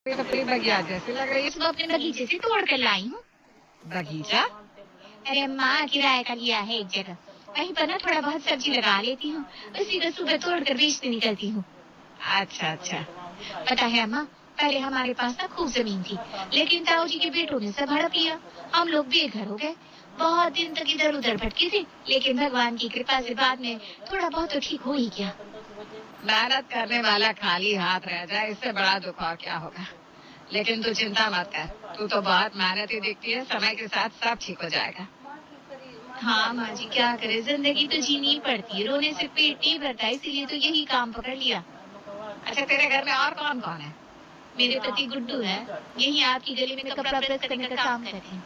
ये तो पूरी बगिया जैसी लग रही है। इसको अपने बगीचे से तोड़ कर लाई हूँ। बगीचा? अरे माँ, किराए का लिया है एक जगह, वहीं पर ना थोड़ा बहुत सब्जी लगा लेती हूँ, उसी को सुबह तोड़ कर बेचने निकलती हूँ। अच्छा अच्छा। पता है अम्मा, पहले हमारे पास ना खूब जमीन थी, लेकिन ताऊ जी के बेटों ने सब हड़प लिया, हम लोग बेघर हो गए। बहुत दिन तक इधर उधर भटके थे, लेकिन भगवान की कृपा से बाद में थोड़ा बहुत तो ठीक हो ही गया। मेहनत करने वाला खाली हाथ रह जाए, इससे बड़ा दुख और क्या होगा। लेकिन तू चिंता मत कर, तू तो बहुत मेहनती दिखती है, समय के साथ सब ठीक हो जाएगा। हाँ माँ जी, क्या करे, जिंदगी तो जीनी ही पड़ती है, रोने से पेट नहीं भरता, इसीलिए तो यही काम पकड़ लिया। अच्छा, तेरे घर में और कौन कौन है? मेरे पति गुड्डू है, यही आपकी गली में कपड़ा प्रेस करने का काम करते हैं।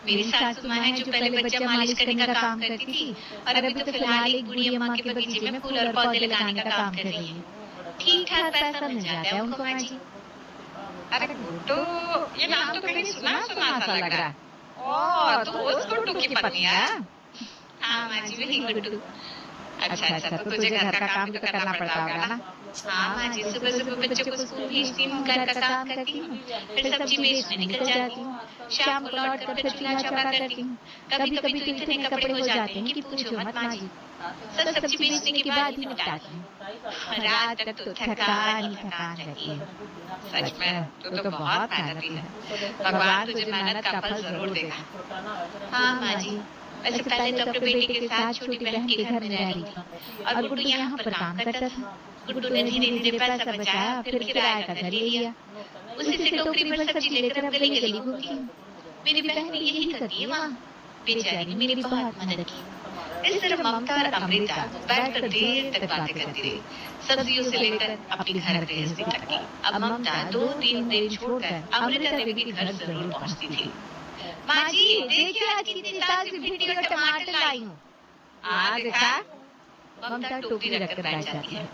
मेरी सासू माँ है जो पहले बच्चा मालिश करने का काम करती थी, और अभी तो फिलहाल एक बूढ़ी अम्मा के बगीचे में फूल और पौधे लगाने का काम कर रही है। ठीक ठाक पैसा मिल जाता है उनको माँ जी। अरे गुड्डू, ये नाम तो कहीं सुना सुना सा लग रहा है। ओह, तू उस गुड्डू की पत्नी है? हाँ माँ जी, वही गुड्डू। अच्छा अच्छा, तो तुझे घर का काम भी तो करना पड़ता होगा ना? हाँ माँ जी, सुबह सुबह बच्चों को स्कूल भेजती हूँ, घर का काम करती हूँ, फिर सब्जी बेचने निकल जाती हूँ, शाम को लौट कर फिर चूल्हा चौका करती हूँ। कभी कभी तो इतने कपड़े हो जाते हैं कि पूछो मत माँ जी। सब सब्जी बेचने के बाद ही निपटाती हूँ। रात तक तो थकान ही थकान रहती है। सच में तू तो बहुत मेहनती है। भगवान तुझे मेहनत का फल जरूर देगा। हाँ माँ जी, वैसे पहले तो अपने बेटे के साथ छोटी बहन के घर में रह रही थी, और गुड्डू यहाँ पर काम करता था। गुड्डू ने धीरे धीरे पैसा बचाया, फिर किराए का घर ले लिया। उसी से टोकरी भर सब्जी लेकर अब गली गली घूमती हूँ। मेरी बहन भी यही करती है माँ, बेचारी ने मेरी बहुत मदद की। इस तरह ममता और अमृता बैठकर देर तक बातें करती रही, सब्जियों से लेकर अपने घर गृहस्थी तक की। अब ममता 2-3 दिन छोड़कर अमृता देवी के घर जरूर पहुँचती थी। माँ जी, देखिए आज कितनी ताजी भिंडी और टमाटर लाई हूँ। आज देखा? ममता टोकरी रखकर बैठ जाती है।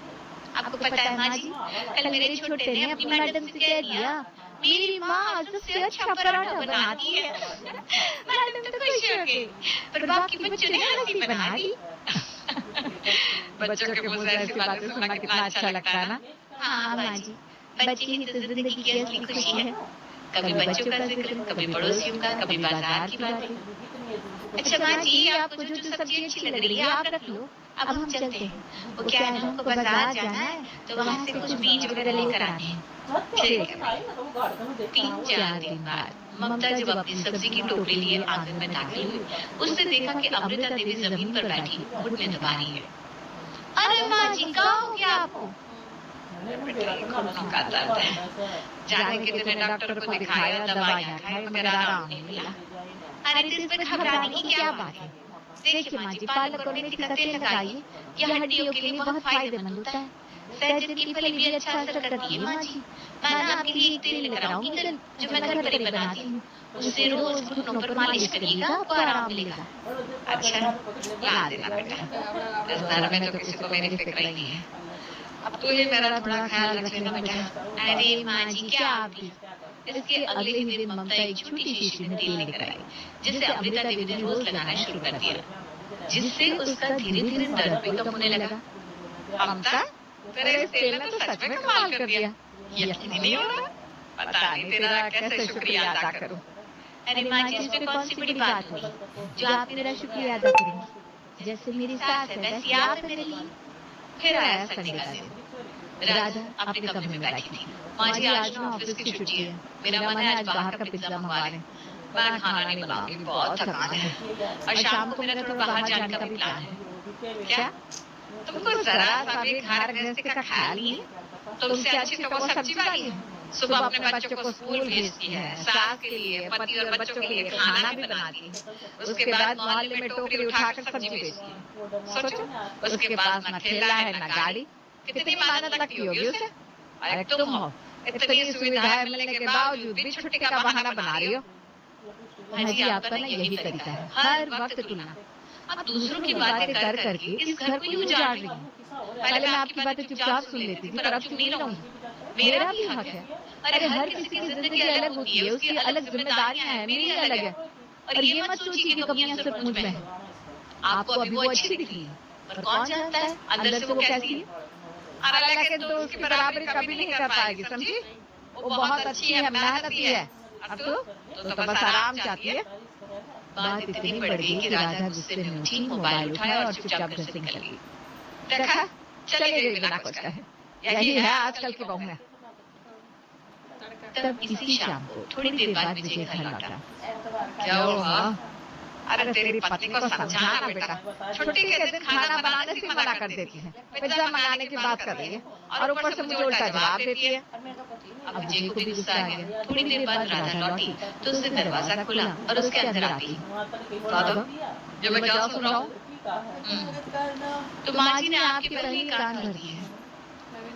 आपको पता है माँ जी, कल मेरे छोटे ने अपनी मैडम से कह दिया, मेरी माँ सबसे अच्छा पराठा बनाती है। मैडम तो खुश हो गई, पर बाकी बच्चों ने हंसी बना दी। बच्चों के मुंह से ऐसी बातें सुनना कितना अच्छा लगता है ना? हाँ माँ जी, बच्चे ही तो जिंदगी की असली खुशी है। कभी बच्चों का जिक्र, कभी पड़ोसियों का, कभी बाजार की बातें। अच्छा माँ जी, आपको जो जो सब्जी अच्छी लग रही है आप रख लो, अब हम चलते हैं। वो क्या है ना, हमको बाजार जाना है, तो वहाँ से कुछ बीज वगैरह लेकर आने हैं। ठीक है। 3-4 दिन बाद ममता जब अपनी सब्जी की टोकरी लिए आंगन में दाखिल हुई, उसने देखा कि अमृता देवी जमीन पर बैठी घुटने दबा रही है। अरे माँ जी, क्या हो गया आपको? बेटा, ये घुटनों का दर्द है। जाने कितने डॉक्टर को दिखाया, दवाइयाँ खाई, मगर आराम नहीं मिला। अरे तो इसमें घबराने की क्या बात है? देखिए माँ जी, पालक और मेथी का तेल लगाइए, यह हड्डियों के लिए बहुत फायदेमंद होता है। सहजन की फली भी अच्छा असर करती है माँ जी। मैं ना आपके लिए एक तेल लेकर आऊंगी कल, जो मैं घर पर ही बनाती हूँ। उससे रोज घुटनों पर मालिश करिएगा, आपको आराम मिलेगा। अच्छा, ला देना बेटा। इस दर्द में तो किसी को मेरी फिक्र ही नहीं है। अब तू ही मेरा थोड़ा ख्याल रख लेना बेटा। अरे माँ जी, क्या आप भी? इसके अगले ही दिन ममता एक छोटी शीशी में तेल लेकर आई, जिसे अमृता देवी ने रोज लगाना शुरू कर दिया, जिससे उसका धीरे धीरे दर्द भी कम होने लगा। ममता, तेरे इस तेल ने तो सच में कमाल कर दिया। यकीन ही नहीं हो रहा। पता नहीं तेरा कैसे शुक्रिया अदा करूं। अरे माँ जी, इसमें कौन सी बड़ी बात हुई जो आप मेरा शुक्रिया अदा करेंगी? जैसे मेरी सास है वैसे आप है मेरे लिए। फिर आया संडे का दिन। राधा अपने कमरे में बैठी थी। माँ जी, आज ना ऑफिस की छुट्टी है, मेरा मन है आज बाहर का पिज्जा मंगवा लें। मैं खाना नहीं बनाऊंगी, बहुत थकान है। और शाम को मेरा थोड़ा बाहर जाने का भी प्लान है। क्या? तुमको जरा सा भी घर गृहस्थी का ख्याल नहीं है? तुमसे अच्छी तो वो सब्जी वाली है। सुबह अपने बच्चों को स्कूल भेजती है, सास के लिए, पति और बच्चों के लिए खाना भी बनाती है। उसके बाद मोहल्ले में टोकरी उठाकर सब्जी बेचती है। सोचो, उसके पास न ठेला है न गाड़ी। कितनी मेहनत लगती होगी उसे। और एक तुम हो, इतनी सुविधाएं मिलने के बावजूद भी छुट्टी का बहाना बना रही हो। हाँ जी, आपका ना यही तरीका है, हर वक्त तुलना। अब दूसरों की बातें कर करके इस घर को ही उजाड़ रही हूँ। पहले मैं आपकी बातें चुपचाप सुन लेती थी, पर अब चुप नहीं रहूंगी। मेरा भी हक है। अरे हर किसी की जिंदगी अलग होती है, उसकी अलग जिम्मेदारियां हैं, मेरी अलग है। और ये मत सोचिए कि कमियां सिर्फ मुझ में हैं। आपको अभी वो अच्छी दिख रही है, पर कौन जानता है अंदर से वो कैसी है। अरे लेकिन तू उसकी बराबरी कभी नहीं कर पाएगी, समझी? वो बहुत अच्छी है, मेहनती है, और तू तो बस आराम चाहती है। बात इतनी बढ़ गई कि राधा गुस्से में उठी, मोबाइल उठाया और चुपचाप घर से निकल गई। देखा, चली गई बिना कुछ कहे। यही है आजकल की बहू में। तब इसी शाम को थोड़ी देर बाद विजय घर लौटा। क्या हुआ? अरे तेरी पत्नी को समझाना बेटा, छुट्टी के दिन खाना बनाने से मना कर देती है, पिज्जा मंगाने की बात कर रही है और ऊपर से मुझे उल्टा जवाब देती है। अब विजय को भी गुस्सा आ गया। थोड़ी देर बाद राधा लौटी तो उसने दरवाजा खोला और उसके अंदर आती, दादा, ये मैं क्या सुन रहा हूँ? तो माँ जी ने आपके पहले ही कान भर दिए।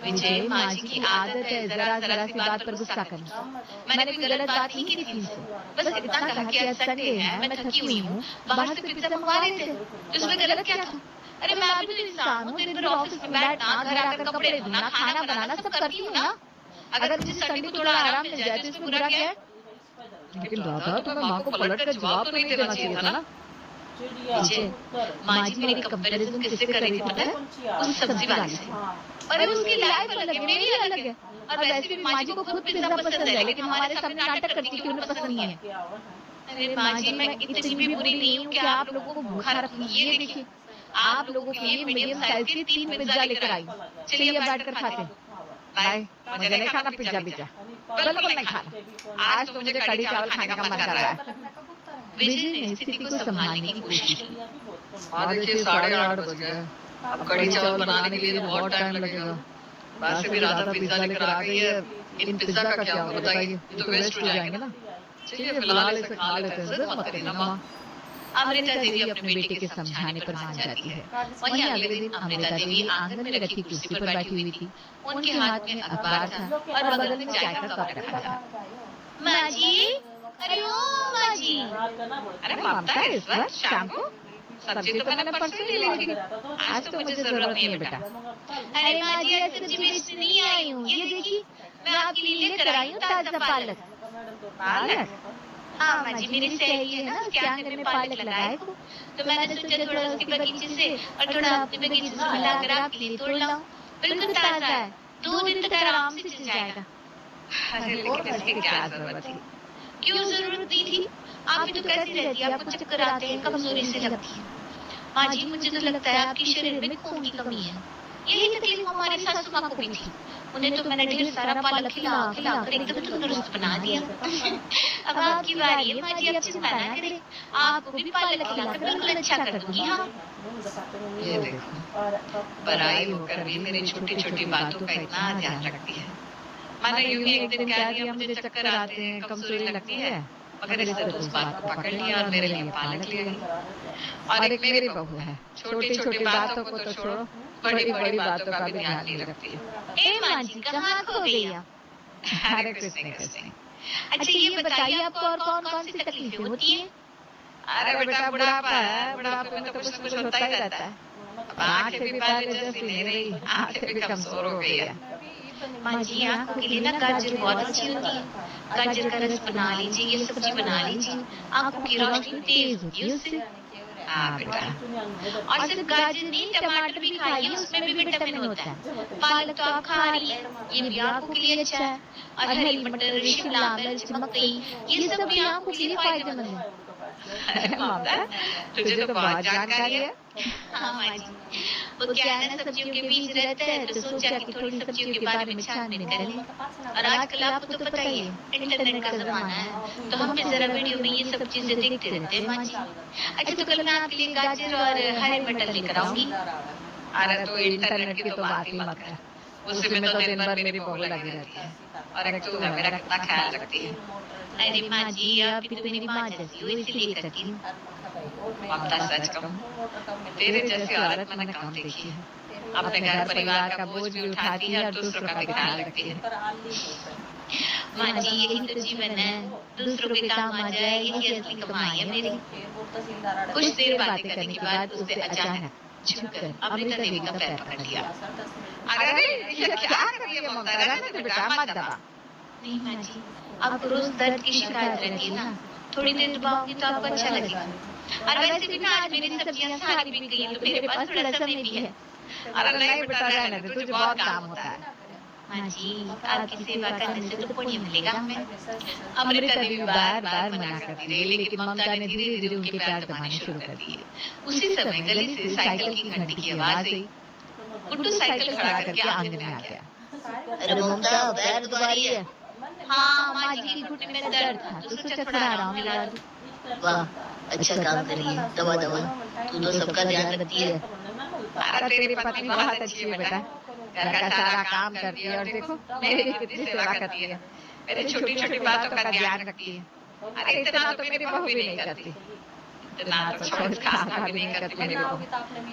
विजय, माँ जी की आदत है जरा जरा सी बात पर गुस्सा करना। मैंने कोई गलत बात नहीं की थी इनसे, बस इतना कहा कि आज संडे है, मैं थकी हुई हूँ, बाहर से पिज्जा मंगवा रहे थे, उसमें गलत क्या था? अरे मैं भी तो इंसान हूँ, दिन भर ऑफिस में बैठना, घर आकर कपड़े धोना, खाना बनाना सब करती हूँ ना। अगर मुझे संडे को थोड़ा आराम मिल जाए तो इसमें बुरा क्या है? लेकिन दादा, तुम्हें माँ को पलट कर जवाब तो नहीं देना चाहिए था ना? विजय, माँ जी मेरी कंपैरिजन किससे कर रही थी पता है? उस सब्जी वाले से। अरे उसकी लाइफ अलग है, मेरी अलग है। और वैसे भी माँ जी को खुद पिज्जा पसंद है, लेकिन हमारे सामने नाटक करती है कि उन्हें पसंद नहीं है। अरे माँ जी, मैं इतनी भी बुरी नहीं हूँ कि आप लोगों को भूखा रखूं। ये देखिए, आप लोगों के लिए मीडियम साइज की 3 पिज्जा लेकर आई। चलिए अब बैठकर खाते हैं। नहीं, मुझे नहीं खाना पिज्जा पिज्जा, बिल्कुल नहीं खाना। आज तो मुझे कढ़ी चावल खाने का मन कर रहा है। विजय ने स्थिति को संभालने की कोशिश की। हाँ देखिए, 8:30 बज गए। अब कढ़ी चावल बनाने के लिए बहुत टाइम लगेगा। वैसे भी राधा पिज्जा लेकर आ गई है, इन पिज्जा का क्या होगा बताइए? ये तो वेस्ट हो जाएंगे ना। चलिए फिलहाल इसे खा लेते हैं, जिद मत करिए ना माँ। अमृता देवी अपने बेटे के समझाने पर मान जाती है। वहीं अगले दिन अमृता देवी आंगन में रखी कुर्सी पर बैठी हुई थी। उनके हाथ में अखबार था और बगल में चाय का कप रखा था। माँ जी, अरे ओ माँ जी। अरे ममता, इस वक्त शाम को? सब्जी तो मैंने परसों ही ले ली थी, आज तो मुझे जरूरत नहीं है बेटा। अरे माँ जी, आज सब्जी बेचने नहीं आई हूँ। ये देखिए, मैं आपके लिए लेकर आई हूँ ताजा पालक। पालक? हाँ माँ जी, मेरी सहेली है ना, उसके आंगन में पालक लगाए थे, तो मैंने सोचा थोड़ा उसके बगीचे से और थोड़ा अपने बगीचे से मिलाकर आपके लिए तोड़ लाऊं। बिल्कुल ताजा है, 2 दिन तक आराम से चल जाएगा। अरे लेकिन इसकी क्या जरूरत थी? क्यों जरूरत नहीं थी? आप भी तो कहती रहती है आपको चक्कर आते हैं, कमजोरी से लगती है। माँ जी, मुझे तो लगता है आपके शरीर में खून की कमी है। यही तकलीफ हमारी सासू माँ को भी थी। उन्हें तो मैंने ढेर सारा पालक खिला खिला कर एकदम तंदुरुस्त बना दिया। अब आपकी बारी है माँ जी, आप चिंता ना करें, आपको भी पालक खिलाकर बिल्कुल अच्छा कर दूंगी। हाँ, ये देखो, बड़ाई होकर भी मेरी छोटी छोटी बातों का इतना ध्यान रखती है। मैंने यूं ही एक दिन कह दिया मुझे चक्कर आते हैं, कमजोरी लगती है, मगर इसने तो उस बात को पकड़ लिया और मेरे लिए पालक ले आई। और एक मेरी बहू है, छोटी छोटी बातों को तो छोड़ो, बड़ी बड़ी बातों का भी ध्यान नहीं रखती है। ए माँ जी, कहाँ खो गई आप? अरे कुछ नहीं कुछ नहीं। अच्छा ये बताइए, आपको और कौन कौन सी तकलीफें होती हैं? अरे बेटा, बुढ़ापा है, बुढ़ापे में तो कुछ न कुछ होता ही रहता है। अब आंखें भी पहले जैसी नहीं रही, आंखें भी कमजोर हो गई है। माँ जी, आंखों के लिए ना गाजर बहुत अच्छी होती है। गाजर का रस बना लीजिए, ये सब्जी बना लीजिए, आंखों की रोशनी तेज होती है उससे। हाँ बेटा। और सिर्फ गाजर नहीं, टमाटर भी खाइए, उसमें भी विटामिन होता है। पालक तो आप खा रही है, ये भी आंखों के लिए अच्छा है। और हरी मटर, शिमला मिर्च, मकई, ये सब भी आंखों के लिए फायदेमंद है। अरे ममता, तुझे तो बहुत जानकारी है। हाँ माँ जी, वो क्या है ना, सब्जियों के बीज रहते हैं तो सोचा कि थोड़ी सब्जियों के बारे में छानबीन करें। और आजकल आपको तो पता ही है, इंटरनेट का जमाना है, तो हम भी जरा वीडियो में ये सब चीजें देखते रहते हैं माँ जी। अच्छा, तो कल मैं आपके लिए गाजर और हरी मटर लेकर आऊंगी। अरे तो इंटरनेट की तो बात ही मत कर, उसी में तो दिन भर मेरी बहू लगी रहती है, और एक तू है, मेरा कितना ख्याल रखती है। अरे माँ जी, आप भी तो मेरी माँ जैसी हो, इसीलिए करती हूँ। ममता, सच कहूं, तेरे जैसी औरत मैंने कम देखी है। अपने घर परिवार का बोझ भी उठाती है और दूसरों का भी ख्याल रखती है। माँ जी, यही तो जीवन है, दूसरों के काम आ जाए, यही असली कमाई है मेरी। कुछ देर बातें करने के बाद उसने अचानक झुककर अमृता देवी का पैर पकड़ लिया। अरे ये क्या कर रही है ममता? रहने दे बेटा, मत दबा। नहीं माँ जी, आपको रोज दर्द की शिकायत रहती है ना, थोड़ी देर दबाऊंगी तो आपको अच्छा लगेगा। और वैसे भी ना आज मेरी सब्जियां सारी बिक गई हैं, तो मेरे पास थोड़ा समय भी है। अरे नहीं बेटा, रहने दे, तुझे बहुत काम होता है। माँ जी, आपकी सेवा करने से तो पुण्य मिलेगा हमें। अमृता देवी बार बार मना करती रही, लेकिन ममता ने धीरे धीरे उनके पैर दबाने शुरू कर दिए। उसी समय गली से साइकिल की घंटी की आवाज आई। गुड्डू साइकिल खड़ा करके आंगन में आ गया। अरे ममता, पैर दबा रही है? हाँ माँ जी, की घुटने में दर्द था तो सोचा थोड़ा आराम दिला दूं। वाह, अच्छा काम कर रही है। दबा दबा, तू तो सबका ध्यान रखती है। अरे तेरी पत्नी बहुत अच्छी है बेटा, घर का सारा काम करती है और देखो मेरी भी कितनी सेवा करती है, मेरी छोटी छोटी बातों का ध्यान रखती है। अरे इतना तो मेरी बहू भी नहीं करती, इतना तो छोड़ खाना भी नहीं करती मेरी बहू,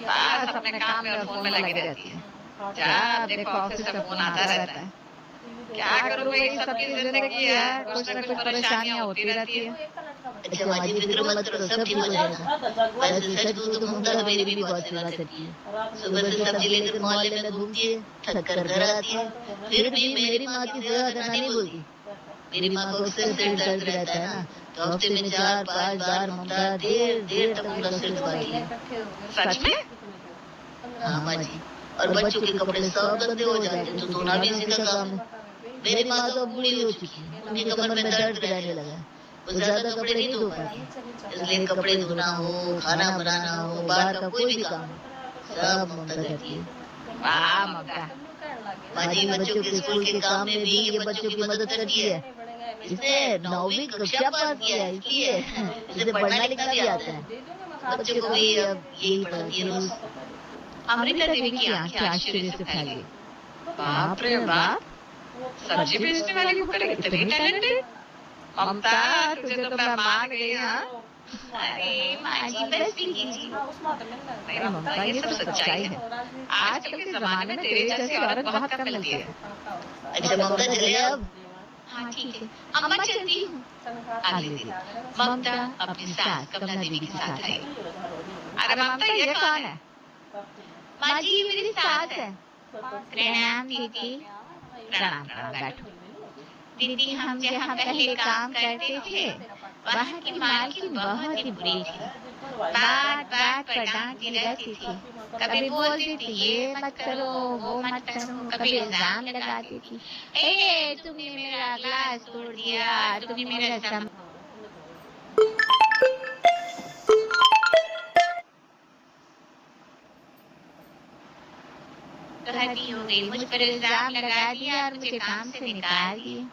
बस अपने काम में और फोन में लगी रहती है। जब देखो ऑफिस से फोन आता रहता है। क्या करूं भाई, सबकी जिंदगी है, कुछ न कुछ परेशानियां होती रहती है। अच्छा माँ जी, फिक्र मत करो, सब ठीक हो जाएगा। वैसे सच कहूं तो ममता मेरी भी बहुत सेवा करती है। सुबह से सब्जी लेकर मोहल्ले में घूमती है, थक कर घर आती है, फिर भी मेरी माँ की सेवा करना नहीं भूलती। मेरी माँ को अक्सर सिर दर्द रहता है ना, तो हफ्ते में 4-5 बार ममता देर देर तक उनका सिर दबाती है। सच में? हाँ माँ जी, और बच्चों के कपड़े सब गंदे हो जाते हैं तो धोना भी इसी का काम है। मेरी माँ तो बूढ़ी हो चुकी है, उनकी कमर में दर्द रहने लगा है, वो ज्यादा कपड़े नहीं धो पाती, इसलिए कपड़े धोना हो, खाना बनाना हो, बाहर का कोई भी काम हो, सब ममता करती है। वाह ममता, माँ जी, बच्चों के स्कूल के काम में भी ये बच्चों की मदद करती है। इसने 9वीं कक्षा पास किया है, इसलिए इसे पढ़ना लिखना भी आता है। बच्चों को भी अब यही पढ़ाती है रोज। अमृता देवी की आंखें आश्चर्य से फैल गई। बाप रे बाप, सब्जी बेचने वाली को करे इतनी टैलेंटेड। ममता तुझे तो मैं मान गई। हाँ अरे माँ जी, बस कीजिए। नहीं ममता, ये सब सच्चाई है। आजकल के जमाने में तेरे जैसी औरत बहुत कम मिलती है। अच्छा ममता, चले अब? हाँ ठीक है, अम्मा चलती हूँ। अगले दिन ममता अपनी सास कमला देवी के साथ आई। अरे ममता, ये कौन है? माँ जी, ये मेरी सास है। प्रणाम दीदी। प्रणाम प्रणाम, बैठो। दीदी, हम जहाँ पहले काम करते थे वहाँ की मालकिन बहुत ही बुरी थी, बात बात पर डांटती रहती थी, कभी बोलती थी ये मत करो वो मत करो, कभी इल्जाम लगाती थी, ए तुमने मेरा ग्लास तोड़ दिया, तुमने मेरा कहती हो गई, मुझ पर इल्जाम लगा दिया और मुझे काम से निकाल दिया।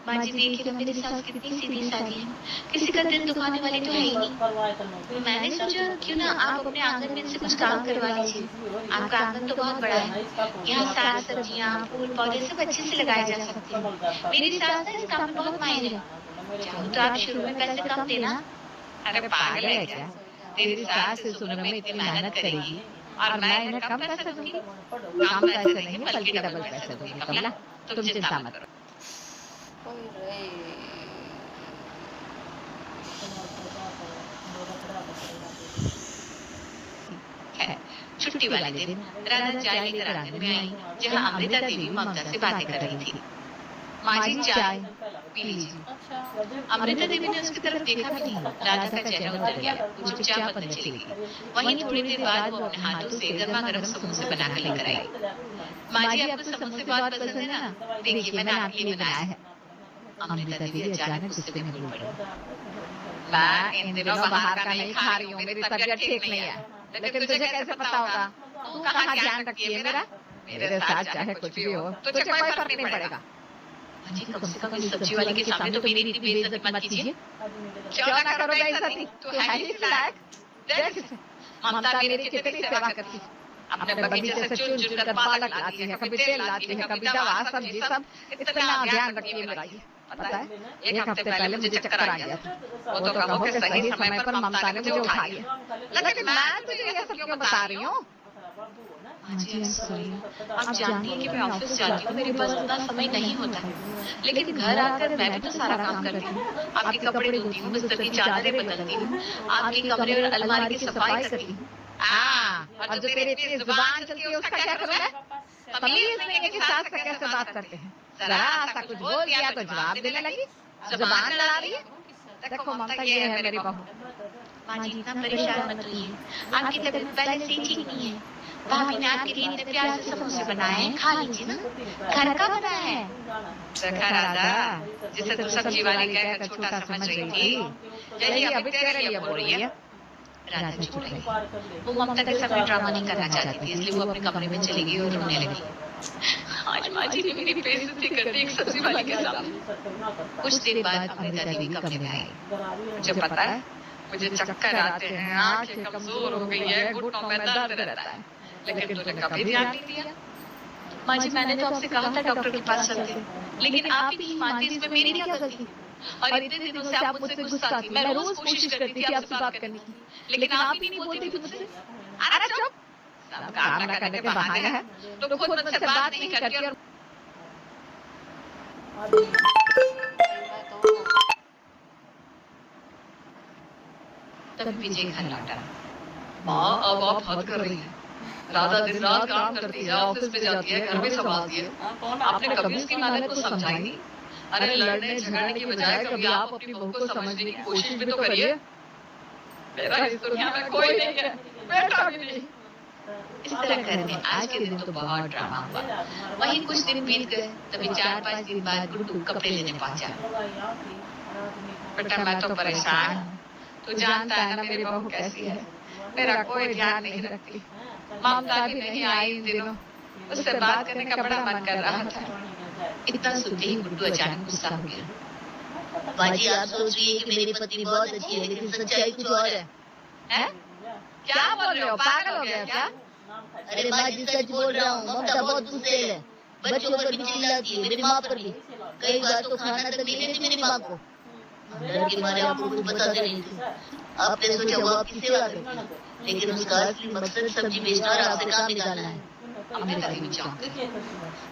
माँ जी देखिए मेरी सास कितनी सीधी सादी है, किसी का दिल दुखाने वाली तो है ही नहीं। मैंने सोचा क्यों ना आप अपने आंगन में से कुछ काम करवा लीजिए, आपका आंगन तो बहुत बड़ा है, यहाँ साग सब्जियाँ फूल पौधे सब अच्छे से लगाए जा सकते हैं। मेरी सास ने इस काम में बहुत माहिर है, चाहो तो आप शुरू में पैसे कम देना। अरे पागल है क्या, तेरी सास इस उम्र में इतनी मेहनत करेगी और मैं इन्हें कम पैसे दूंगी? कम पैसे नहीं बल्कि डबल पैसे दूंगी कमला, तुम चिंता मत करो। छुट्टी वाले दिन राधा चाय लेकर आंगन में आई, जहाँ अमृता देवी ममता से बातें कर रही थी। माँ जी चाय पी लीजिए। अमृता देवी ने उसकी तरफ देखा भी नहीं, राधा का चेहरा उतर गया, वो चुपचाप अंदर चली गई। वहीं थोड़ी देर बाद वो अपने हाथों से गर्मा गर्म समोसे बनाकर लेकर आई। माँ जी, आपको समोसे बहुत पसंद है ना, देखिए मैंने आपके लिए बनाया है। अमृता देवी अचानक गुस्से में बोल रही, मैं इन दिनों बाहर का नहीं खा रही हूँ, मेरी तबीयत ठीक नहीं है, लेकिन तुझे कैसे पता होगा? तू कहाँ ध्यान रखती है मेरा? मेरे साथ चाहे कुछ भी हो तुझे कोई फर्क नहीं पड़ेगा। जी कम से कम इस सब्जी वाले के सामने तो मेरी इतनी बेइज्जती मत कीजिए। क्यों ना करो बेइज्जती, तू है ही इस लायक। देख इसे, ममता मेरी कितनी सेवा करती है, अपने बगीचे से चुन चुन कर पालक लाती है, कभी तेल लाती है, कभी दवा सब्जी सब इतना ध्यान रखती है मेरा। ये पता है, एक हफ्ते पहले मुझे चक्कर आ गया था, वो तो कहो कि सही समय पर ममता ने मुझे उठा लिया, लेकिन मैं तुझे ये सब क्यों बता रही हूँ? हाँ जी, आप जानती हैं कि मैं ऑफिस जाती हूँ, मेरे पास उतना समय नहीं होता है, लेकिन घर आकर मैं भी तो सारा काम करती हूँ, आपके कपड़े धोती हूँ, बिस्तर की चादरें बदलती हूँ, आपके कमरे और अलमारी की सफाई करती हूँ। और जो तेरी इतनी जुबान चलती है उसका क्या करूँ मैं? तमीज नहीं है कि सास से कैसे बात करते हैं, जरा सा कुछ बोल दिया तो जवाब देने लगी, जुबान लड़ा रही है। देखो ममता, ये है मेरी बहू। माँ जी इतना परेशान मत होइए, आपकी तबीयत पहले से ही ठीक नहीं है, भाभी ने आपके लिए इतने प्यार से समोसे बनाए हैं, खा लीजिए ना, घर का बना है। देखा राधा, जिसे तू सब्जी वाली कहकर छोटा समझ रही थी, यही अभी तेरे लिए बोल रही है। राधा चुप रही। वो ममता के सामने ड्रामा नहीं करना चाहती थी, इसलिए वो अपने कमरे में चली गई और रोने लगी। आज माँ जी ने मेरी बेइज्जती कर दी एक सब्जी वाली के सामने। कुछ देर बाद अमृता देवी कमरे में आई। मुझे पता है, मुझे चक्कर आते हैं, आंखें कमजोर हो गई है, घुटनों में दर्द रहता है, लेकिन तूने कभी ध्यान नहीं दिया। माँ जी, मैंने तो आपसे कहा था डॉक्टर के पास चलते, लेकिन आप ही नहीं मानती, इसमें मेरी क्या गलती? और इतने दिनों से आप मुझसे गुस्सा थी, मैं रोज कोशिश करती थी आपसे बात करने की, लेकिन आप ही नहीं बोलती थी मुझसे। अरे चुप, सब काम ना करने के बहाने हैं, तो खुद मुझसे बात नहीं करती और तब विजय घर लौटा। माँ अब आप हद कर रही है। राधा दिन रात काम करती है, ऑफिस में जाती है, घर भी संभालती है, आपने कभी उसकी मेहनत को समझाई नहीं? अरे लड़ने झगड़ने की बजाय कभी आप अपनी बहू को समझने की कोशिश भी तो करिए। मेरा इस दुनिया में कोई नहीं है, बेटा भी नहीं। इस तरह घर में आज के दिन तो बहुत ड्रामा हुआ। वहीं कुछ दिन बीत गए, तभी 4-5 दिन बाद गुड्डू कपड़े लेने पहुंचा। बेटा मैं तो परेशान हूँ, तू जानता है ना मेरी बहू कैसी है, मेरा कोई ध्यान नहीं रखती। ममता भी नहीं आई इन दिनों, उससे बात करने का बड़ा मन कर रहा था। इतना सुनते ही गुड्डू अचानक गुस्सा हो गया। बाजी आप सोच रही है कि मेरी पत्नी बहुत अच्छी है, लेकिन सच्चाई कुछ और है। हैं? क्या बोल रहे हो, पागल हो गया क्या? अरे बाजी सच बोल रहा हूँ, ममता बहुत गुस्से है, बच्चों पर भी चिल्लाती है, मेरी माँ पर भी। कई बार तो खाना तक नहीं देती मेरी माँ को। डर के मारे आपको कुछ बताते नहीं थे। आपने सोचा वो आपकी सेवा करती, लेकिन उसका असली मकसद सब्जी बेचना और आपसे काम निकालना है। अमृता देवी चौंक गई।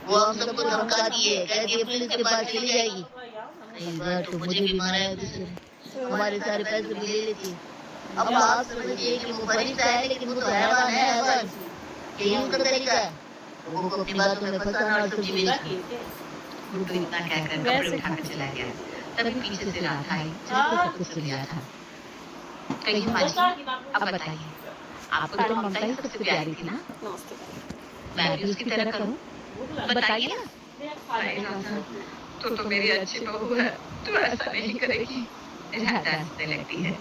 वो हम सबको धमकाती है, कहती है पुलिस के पास चली जाएगी। कई बार तो मुझे भी मारा है दूसरे ने, हमारे सारे पैसे भी ले लेती है। अब आप समझिए कि वो फरिश्ता है, लेकिन वो तो हैवान है, हैवान। यही उनका तरीका है, लोगों को अपनी बातों में फंसाना और सब्जी बेचना। गुड्डू इतना कहकर कपड़े उठाकर चला गया। तभी पीछे से राधा आई, जिसने सब कुछ सुन लिया था। कहिए माँ जी, अब बताइए, आपको तो ममता ही सबसे प्यारी थी ना? मैं भी उसकी तरह करूं? बताइए ना। नहीं राधा, तू तो मेरी अच्छी बहू है, तू ऐसा नहीं करेगी। राधा हंसने लगती है।